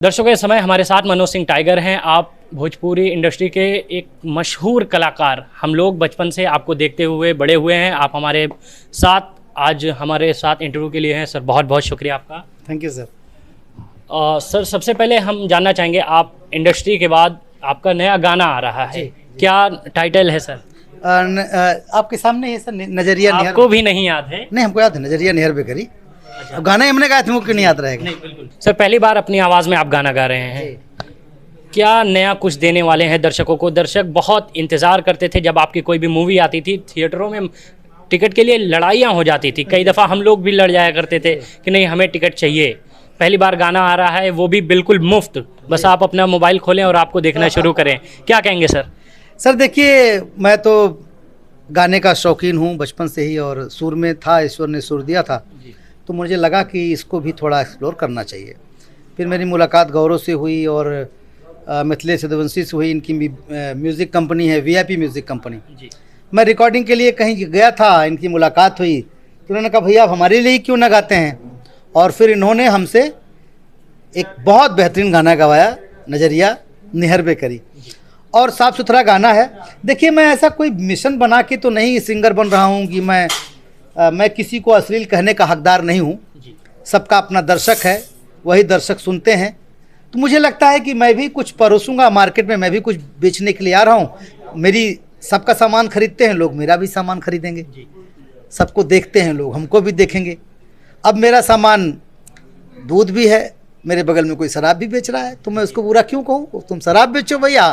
दर्शकों, इस समय हमारे साथ मनोज सिंह टाइगर हैं। आप भोजपुरी इंडस्ट्री के एक मशहूर कलाकार, हम लोग बचपन से आपको देखते हुए बड़े हुए हैं। आप हमारे साथ आज हमारे साथ इंटरव्यू के लिए हैं। सर, बहुत बहुत शुक्रिया आपका। Thank you sir. सर, सबसे पहले हम जानना चाहेंगे, आप इंडस्ट्री के बाद आपका नया गाना आ रहा है, क्या टाइटल है सर? आपके सामने है सर, नजरिया निहर। आपको भी नहीं याद है? नहीं, हमको याद है, नजरिया निहर पे करी। अब गाना हमने गाया था, मुझको नहीं याद रहेगा। नहीं, बिल्कुल। सर, पहली बार अपनी आवाज़ में आप गाना गा रहे हैं, क्या नया कुछ देने वाले हैं दर्शकों को? दर्शक बहुत इंतज़ार करते थे जब आपकी कोई भी मूवी आती थी। थिएटरों में टिकट के लिए लड़ाइयाँ हो जाती थी, कई दफ़ा हम लोग भी लड़ जाया करते थे कि नहीं, हमें टिकट चाहिए। पहली बार गाना आ रहा है, वो भी बिल्कुल मुफ्त, बस आप अपना मोबाइल खोलें और आपको देखना शुरू करें। क्या कहेंगे सर? सर देखिए, मैं तो गाने का शौकीन हूँ बचपन से ही, और सुर में था, ईश्वर ने सुर दिया था, तो मुझे लगा कि इसको भी थोड़ा एक्सप्लोर करना चाहिए। फिर मेरी मुलाकात गौरव से हुई और मिथिलेश यदुवंशी से हुई। इनकी म्यूज़िक कंपनी है, वीआईपी म्यूज़िक कंपनी। मैं रिकॉर्डिंग के लिए कहीं गया था, इनकी मुलाकात हुई, तो उन्होंने कहा भैया आप हमारे लिए क्यों ना गाते हैं। और फिर इन्होंने हमसे एक बहुत बेहतरीन गाना गवाया, नजरिया निहर पे करी, और साफ़ सुथरा गाना है। देखिए, मैं ऐसा कोई मिशन बना के तो नहीं सिंगर बन रहा हूँ कि मैं किसी को अश्लील कहने का हकदार नहीं हूँ। सबका अपना दर्शक है, वही दर्शक सुनते हैं। तो मुझे लगता है कि मैं भी कुछ परोसूंगा मार्केट में, मैं भी कुछ बेचने के लिए आ रहा हूँ। मेरी सबका सामान खरीदते हैं लोग, मेरा भी सामान खरीदेंगे। सबको देखते हैं लोग, हमको भी देखेंगे। अब मेरा सामान दूध भी है, मेरे बगल में कोई शराब भी बेच रहा है, तो मैं उसको बुरा क्यों कहूँ? तुम शराब बेचो भैया,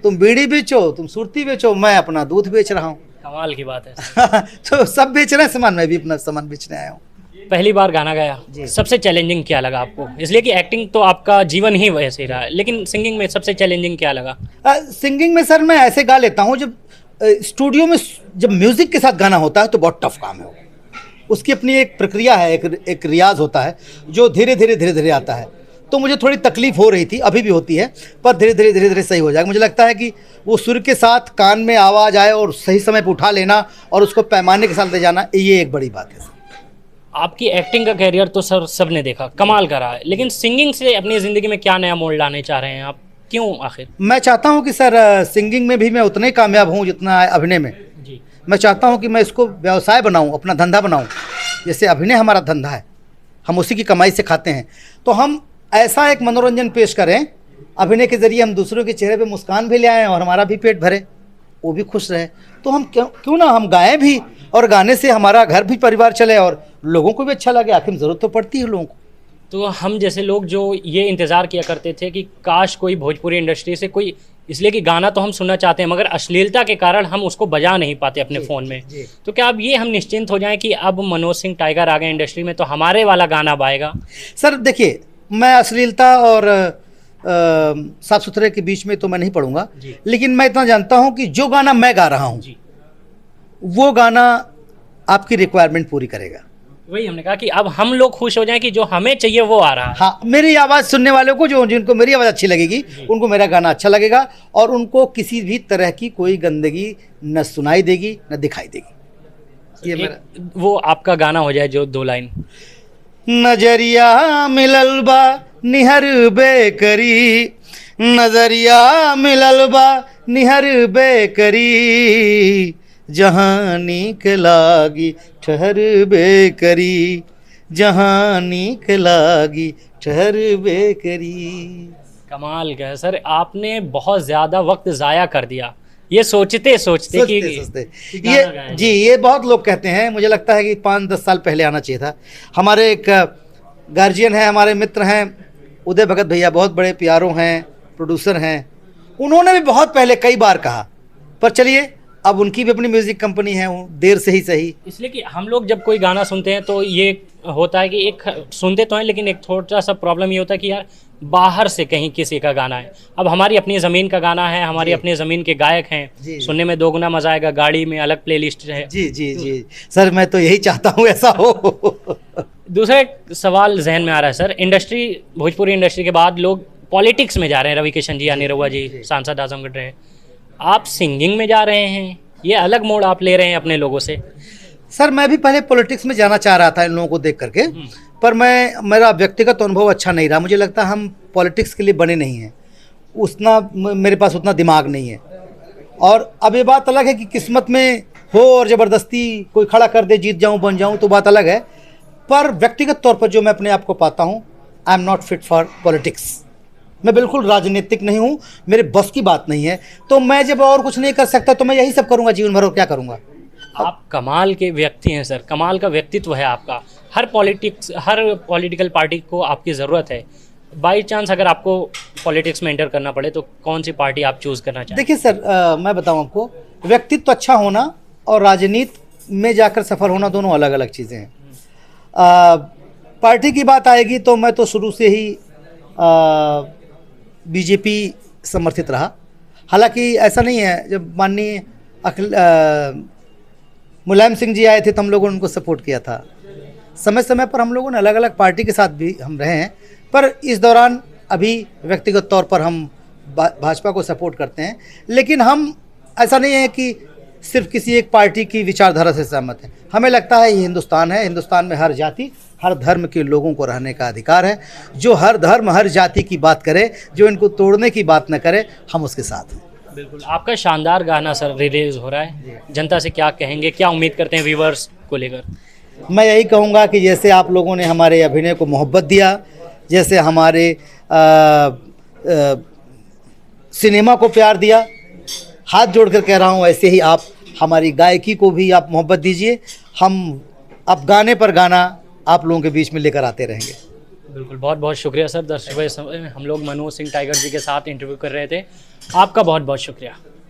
तुम बीड़ी बेचो, तुम सुरती बेचो, मैं अपना दूध बेच रहा हूँ। कमाल की बात है। तो सब बेच रहे हैं सामान, मैं भी अपना सामान बेचने आया हूँ। पहली बार गाना गाया, सबसे चैलेंजिंग क्या लगा आपको? इसलिए कि एक्टिंग तो आपका जीवन ही वैसे ही रहा है, लेकिन सिंगिंग में सबसे चैलेंजिंग क्या लगा? सिंगिंग में सर मैं ऐसे गा लेता हूँ, जब स्टूडियो में जब म्यूज़िक के साथ गाना होता है तो बहुत टफ काम है। उसकी अपनी एक प्रक्रिया है, एक रियाज होता है जो धीरे धीरे आता है। तो मुझे थोड़ी तकलीफ हो रही थी, अभी भी होती है, पर धीरे धीरे सही हो जाएगा। मुझे लगता है कि वो सुर के साथ कान में आवाज़ आए और सही समय पर उठा लेना और उसको पैमाने के साथ ले जाना, ये एक बड़ी बात है। आपकी एक्टिंग का कैरियर तो सर सबने देखा, कमाल का रहा है, लेकिन सिंगिंग से अपनी ज़िंदगी में क्या नया मोड़ लाने चाह रहे हैं आप? क्यों आखिर? मैं चाहता हूँ कि सर सिंगिंग में भी मैं उतना ही कामयाब हूँ जितना अभिनय में। जी। मैं चाहता हूँ कि मैं इसको व्यवसाय बनाऊँ, अपना धंधा बनाऊँ। जैसे अभिनय हमारा धंधा है, हम उसी की कमाई से खाते हैं, तो हम ऐसा एक मनोरंजन पेश करें, अभिनय के ज़रिए हम दूसरों के चेहरे पे मुस्कान भी ले आएँ और हमारा भी पेट भरे, वो भी खुश रहे। तो हम क्यों ना हम गाएं भी, और गाने से हमारा घर भी परिवार चले और लोगों को भी अच्छा लगे। आखिर ज़रूरत तो पड़ती है लोगों को। तो हम जैसे लोग जो ये इंतज़ार किया करते थे कि काश कोई भोजपुरी इंडस्ट्री से कोई, इसलिए कि गाना तो हम सुनना चाहते हैं मगर अश्लीलता के कारण हम उसको बजा नहीं पाते अपने फ़ोन में, तो क्या अब ये हम निश्चिंत हो जाएं कि अब मनोज सिंह टाइगर आ गए इंडस्ट्री में तो हमारे वाला गाना अब आएगा? सर देखिए, मैं अश्लीलता और साफ सुथरे के बीच में तो मैं नहीं पढ़ूंगा, लेकिन मैं इतना जानता हूं कि जो गाना मैं गा रहा हूं वो गाना आपकी रिक्वायरमेंट पूरी करेगा। वही हमने कहा कि अब हम लोग खुश हो जाएं कि जो हमें चाहिए वो आ रहा है। हाँ, मेरी आवाज़ सुनने वालों को, जिनको मेरी आवाज़ अच्छी लगेगी, उनको मेरा गाना अच्छा लगेगा, और उनको किसी भी तरह की कोई गंदगी न सुनाई देगी न दिखाई देगी। ये मेरा वो आपका गाना हो जाए जो 2 लाइन। नजरिया मिलल बा निहर बेकरी, नजरिया मिलल बा निहर बेकरी, जहाँ नीक लागी ठहर बेकरी, जहाँ नीक लागी ठहर बेकरी। कमाल का है सर, आपने बहुत ज़्यादा वक्त ज़ाया कर दिया ये सोचते कि ये बहुत लोग कहते हैं। मुझे लगता है कि 5-10 साल पहले आना चाहिए था। हमारे एक गार्जियन हैं, हमारे मित्र हैं, उदय भगत भैया, बहुत बड़े प्यारों हैं, प्रोड्यूसर हैं, उन्होंने भी बहुत पहले कई बार कहा, पर चलिए अब उनकी भी अपनी म्यूज़िक कंपनी है, देर से ही सही। इसलिए कि हम लोग जब कोई गाना सुनते हैं तो ये होता है कि एक सुनते तो हैं, लेकिन एक थोड़ा सा प्रॉब्लम ये होता है कि यार बाहर से कहीं किसी का गाना है। अब हमारी अपनी ज़मीन का गाना है, हमारी अपनी ज़मीन के गायक हैं, सुनने में 2 गुना मज़ा आएगा, गाड़ी में अलग प्लेलिस्ट है। जी सर, मैं तो यही चाहता हूँ ऐसा हो। दूसरा एक सवाल जहन में आ रहा है सर, इंडस्ट्री, भोजपुरी इंडस्ट्री के बाद लोग पॉलिटिक्स में जा रहे हैं। रवि किशन जी, अनिरुद्ध जी सांसद आजमगढ़ रहे, आप सिंगिंग में जा रहे हैं, ये अलग मोड़ आप ले रहे हैं अपने लोगों से। सर मैं भी पहले पॉलिटिक्स में जाना चाह रहा था इन लोगों को देख करके, पर मेरा व्यक्तिगत अनुभव अच्छा नहीं रहा। मुझे लगता है हम पॉलिटिक्स के लिए बने नहीं हैं, उतना मेरे पास उतना दिमाग नहीं है। और अब ये बात अलग है कि किस्मत में हो और ज़बरदस्ती कोई खड़ा कर दे, जीत जाऊं बन जाऊं, तो बात अलग है। पर व्यक्तिगत तौर पर जो मैं अपने आप को पाता हूं, I am not fit for politics. मैं बिल्कुल राजनीतिक नहीं हूं, मेरे बस की बात नहीं है। तो मैं जब और कुछ नहीं कर सकता तो मैं यही सब करूंगा जीवन भर, और क्या करूंगा। आप कमाल के व्यक्ति हैं सर, कमाल का व्यक्तित्व है आपका। हर पॉलिटिकल पार्टी को आपकी ज़रूरत है। बाई चांस अगर आपको पॉलिटिक्स में एंटर करना पड़े तो कौन सी पार्टी आप चूज़ करना चाहें? देखिए सर, मैं बताऊं आपको, व्यक्तित्व अच्छा होना और राजनीति में जाकर सफल होना दोनों अलग अलग चीज़ें हैं। पार्टी की बात आएगी तो मैं तो शुरू से ही बीजेपी समर्थित रहा। हालांकि ऐसा नहीं है, जब माननीय मुलायम सिंह जी आए थे तो हम लोगों ने उनको सपोर्ट किया था। समय समय पर हम लोगों ने अलग अलग पार्टी के साथ भी हम रहे हैं, पर इस दौरान अभी व्यक्तिगत तौर पर हम भाजपा को सपोर्ट करते हैं। लेकिन हम ऐसा नहीं है कि सिर्फ किसी एक पार्टी की विचारधारा से सहमत हैं। हमें लगता है ये हिंदुस्तान है, हिंदुस्तान में हर जाति हर धर्म के लोगों को रहने का अधिकार है। जो हर धर्म हर जाति की बात करे, जो इनको तोड़ने की बात न करे, हम उसके साथ हैं। बिल्कुल। आपका शानदार गाना सर रिलीज हो रहा है, जनता से क्या कहेंगे, क्या उम्मीद करते हैं व्यूवर्स को लेकर? मैं यही कहूँगा कि जैसे आप लोगों ने हमारे अभिनय को मोहब्बत दिया, जैसे हमारे सिनेमा को प्यार दिया, हाथ जोड़कर कह रहा हूँ, ऐसे ही आप हमारी गायकी को भी आप मोहब्बत दीजिए। हम अब गाने पर गाना आप लोगों के बीच में लेकर आते रहेंगे। बिल्कुल, बहुत बहुत शुक्रिया सर। दर्शकों, हम लोग मनोज सिंह टाइगर जी के साथ इंटरव्यू कर रहे थे। आपका बहुत बहुत शुक्रिया।